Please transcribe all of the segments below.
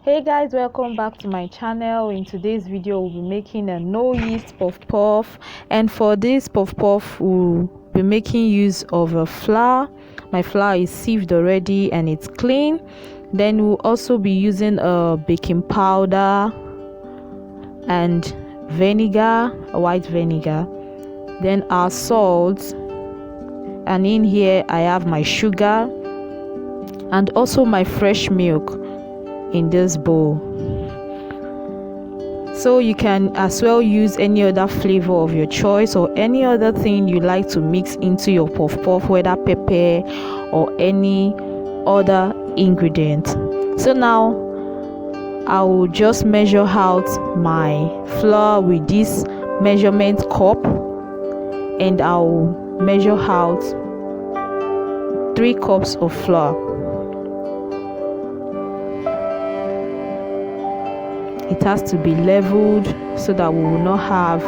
Hey guys, welcome back to my channel. In today's video we'll be making a no yeast puff puff, and for this puff puff we'll be making use of a flour. My flour is sieved already and it's clean. Then we'll also be using a baking powder and vinegar, a white vinegar, then our salt, and in here I have my sugar and also my fresh milk in this bowl. So you can as well use any other flavor of your choice or any other thing you like to mix into your puff puff, whether pepper or any other ingredient. So now I will just measure out my flour with this measurement cup, and I'll measure out 3 cups of flour. It has to be leveled so that we will not have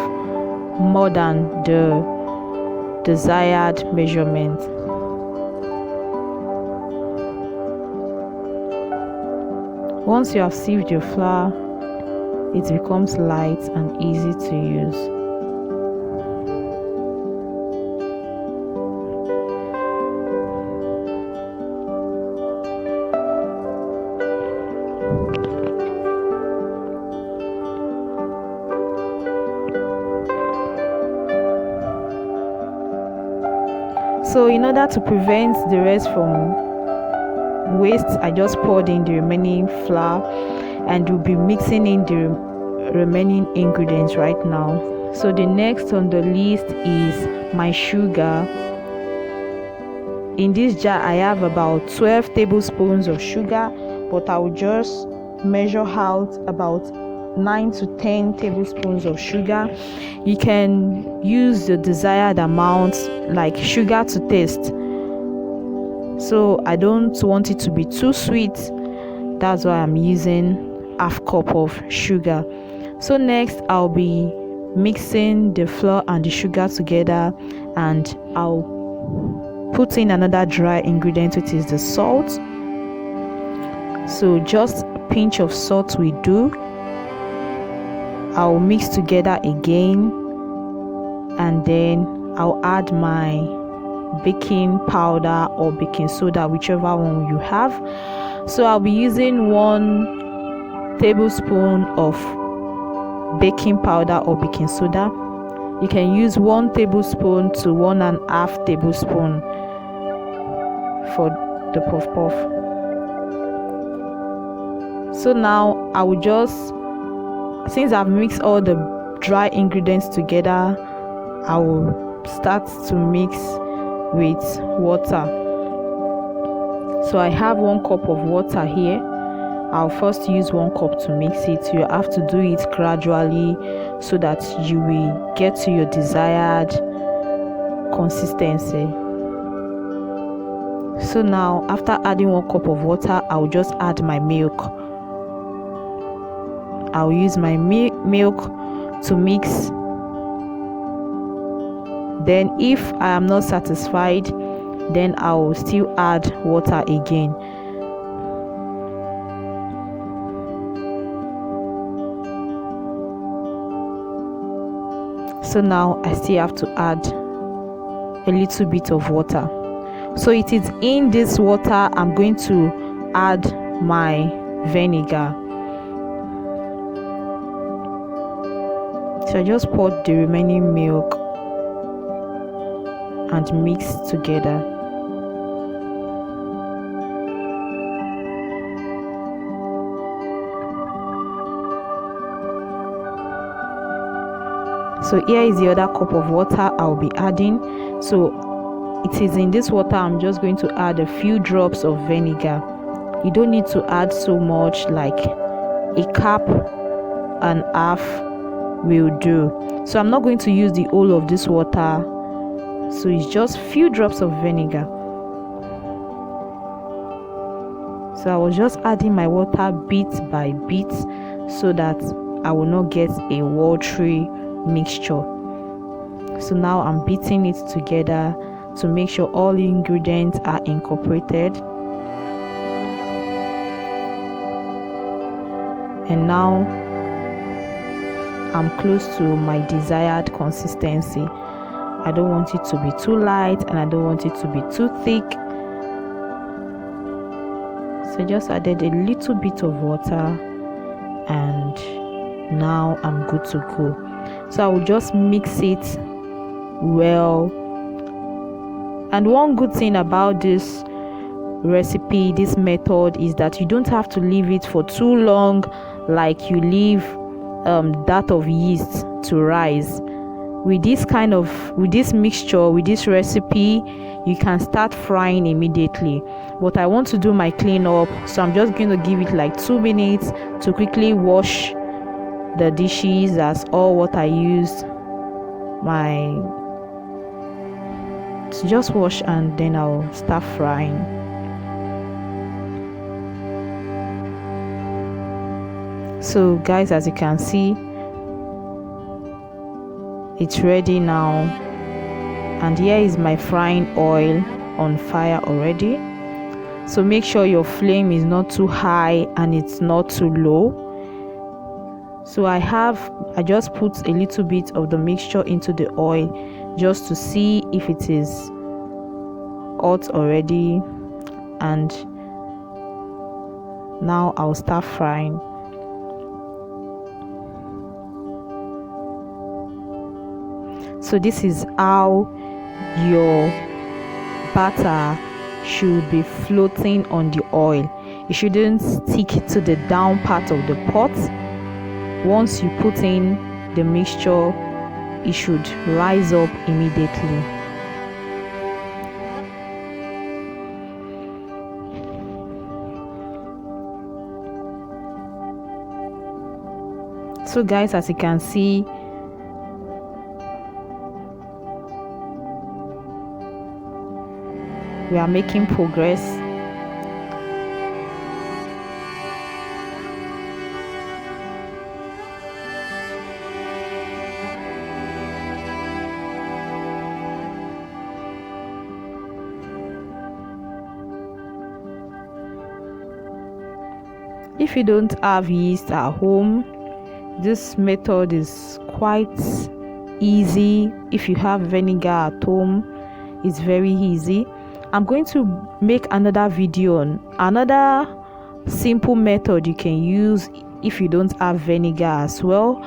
more than the desired measurement. Once you have sieved your flour, it becomes light and easy to use. So in order to prevent the rest from waste, I just poured in the remaining flour and we'll be mixing in the remaining ingredients right now. So the next on the list is my sugar. In this jar I have about 12 tablespoons of sugar, but I will just measure out about 9 to 10 tablespoons of sugar. You can use the desired amount, like sugar to taste. So I don't want it to be too sweet, that's why I'm using half cup of sugar. So next I'll be mixing the flour and the sugar together, and I'll put in another dry ingredient, which is the salt. So just a pinch of salt will do. I'll mix together again, and then I'll add my baking powder or baking soda, whichever one you have. So I'll be using 1 tablespoon of baking powder or baking soda. You can use 1 tablespoon to 1.5 tablespoon for the puff puff. So now I will just, since I've mixed all the dry ingredients together, I will start to mix with water. So I have 1 cup of water here. I'll first use 1 cup to mix it. You have to do it gradually so that you will get to your desired consistency. So now after adding 1 cup of water, I'll just add my milk. I'll use my milk to mix. Then if I am not satisfied, then I will still add water again. So now I still have to add a little bit of water. So it is in this water I'm going to add my vinegar. So I just poured the remaining milk and mix together. So here is the other cup of water I'll be adding. So it is in this water I'm just going to add a few drops of vinegar. You don't need to add so much, like a cup and half will do. So I'm not going to use the whole of this water, so it's just few drops of vinegar. So I was just adding my water bit by bit so that I will not get a watery mixture. So now I'm beating it together to make sure all the ingredients are incorporated. and now I'm close to my desired consistency. I don't want it to be too light and I don't want it to be too thick. So I just added a little bit of water and now I'm good to go. So I will just mix it well. And one good thing about this recipe, this method, is that you don't have to leave it for too long like you leave that of yeast to rise. With this mixture, with this recipe, you can start frying immediately. But I want to do my cleanup, so I'm just going to give it like 2 minutes to quickly wash the dishes. That's all what I used. To just wash, and then I'll start frying. So guys, as you can see, it's ready now, and here is my frying oil on fire already. So make sure your flame is not too high and it's not too low. So I just put a little bit of the mixture into the oil just to see if it is hot already, and now I'll start frying. So this is how your batter should be floating on the oil. It shouldn't stick to the down part of the pot. Once you put in the mixture, it should rise up immediately. So guys, as you can see, we are making progress. If you don't have yeast at home, this method is quite easy. If you have vinegar at home, it's very easy. I'm going to make another video on another simple method you can use if you don't have vinegar as well.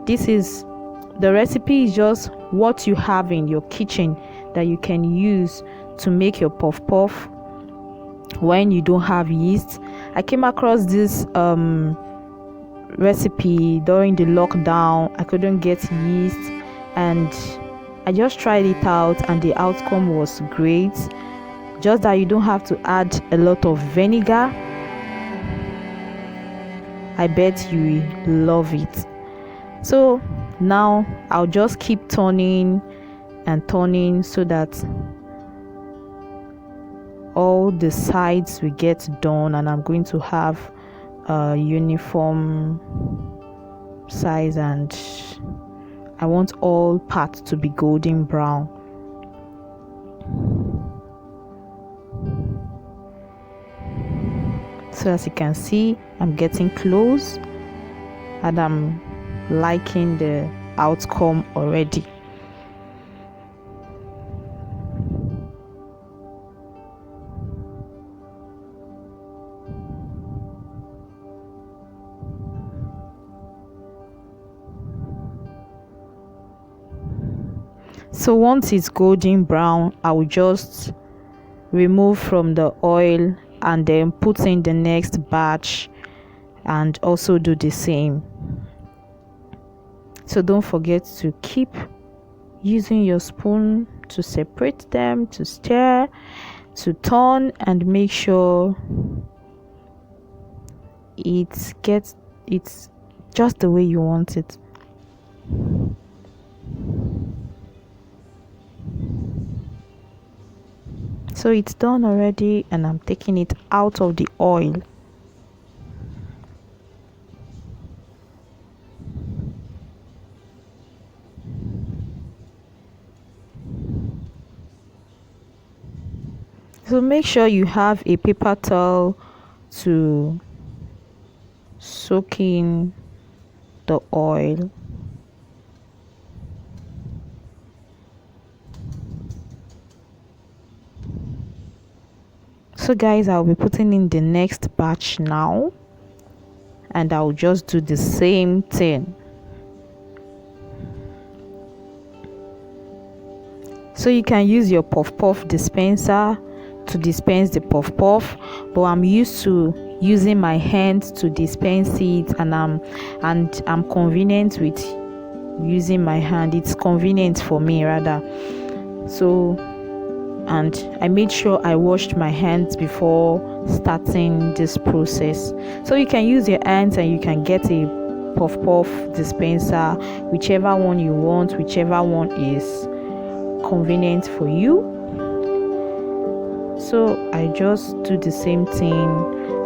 The recipe is just what you have in your kitchen that you can use to make your puff puff when you don't have yeast. I came across this recipe during the lockdown. I couldn't get yeast, and I just tried it out, and the outcome was great. Just that you don't have to add a lot of vinegar. I bet you will love it. So now I'll just keep turning and turning so that all the sides will get done, and I'm going to have a uniform size, and I want all parts to be golden brown. So as you can see, I'm getting close and I'm liking the outcome already. So once it's golden brown, I will just remove from the oil and then put in the next batch and also do the same. So don't forget to keep using your spoon to separate them, to stir, to turn, and make sure it's just the way you want it. So it's done already, and I'm taking it out of the oil. So make sure you have a paper towel to soak in the oil. So guys, I'll be putting in the next batch now, and I'll just do the same thing. So you can use your puff puff dispenser to dispense the puff puff, but I'm used to using my hands to dispense it, and I'm convenient with using my hand. It's convenient for me rather. So, and I made sure I washed my hands before starting this process. So you can use your hands and you can get a puff puff dispenser, whichever one you want, whichever one is convenient for you. So I just do the same thing,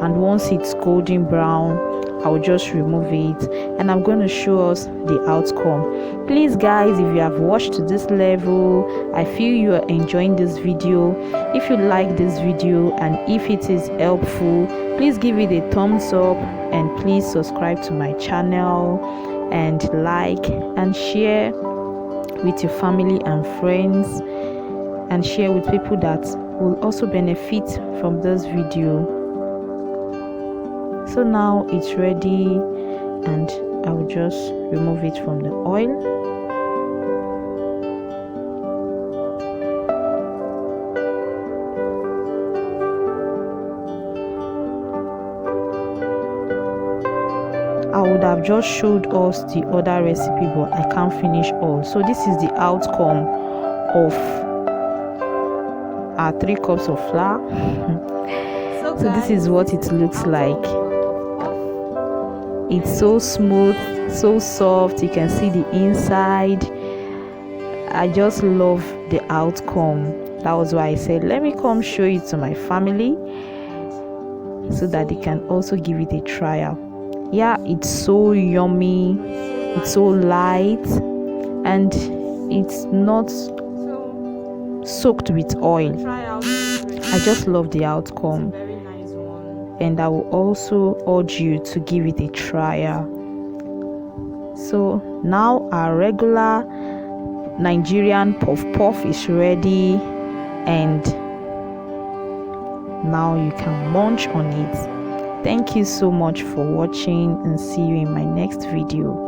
and once it's golden brown, I'll just remove it, and I'm going to show us the outcome. Please guys, if you have watched to this level, I feel you are enjoying this video. If you like this video and if it is helpful, please give it a thumbs up, and please subscribe to my channel, and like and share with your family and friends, and share with people that will also benefit from this video. So now it's ready, and I will just remove it from the oil. I would have just showed us the other recipe, but I can't finish all. So this is the outcome of our 3 cups of flour. So this is what it looks like. It's so smooth, so soft. You can see the inside. I just love the outcome. That was why I said let me come show it to my family so that they can also give it a trial. Yeah, it's so yummy, it's so light, and it's not soaked with oil. I just love the outcome, and I will also urge you to give it a trial. So now our regular Nigerian puff puff is ready, and now you can munch on it. Thank you so much for watching, and see you in my next video.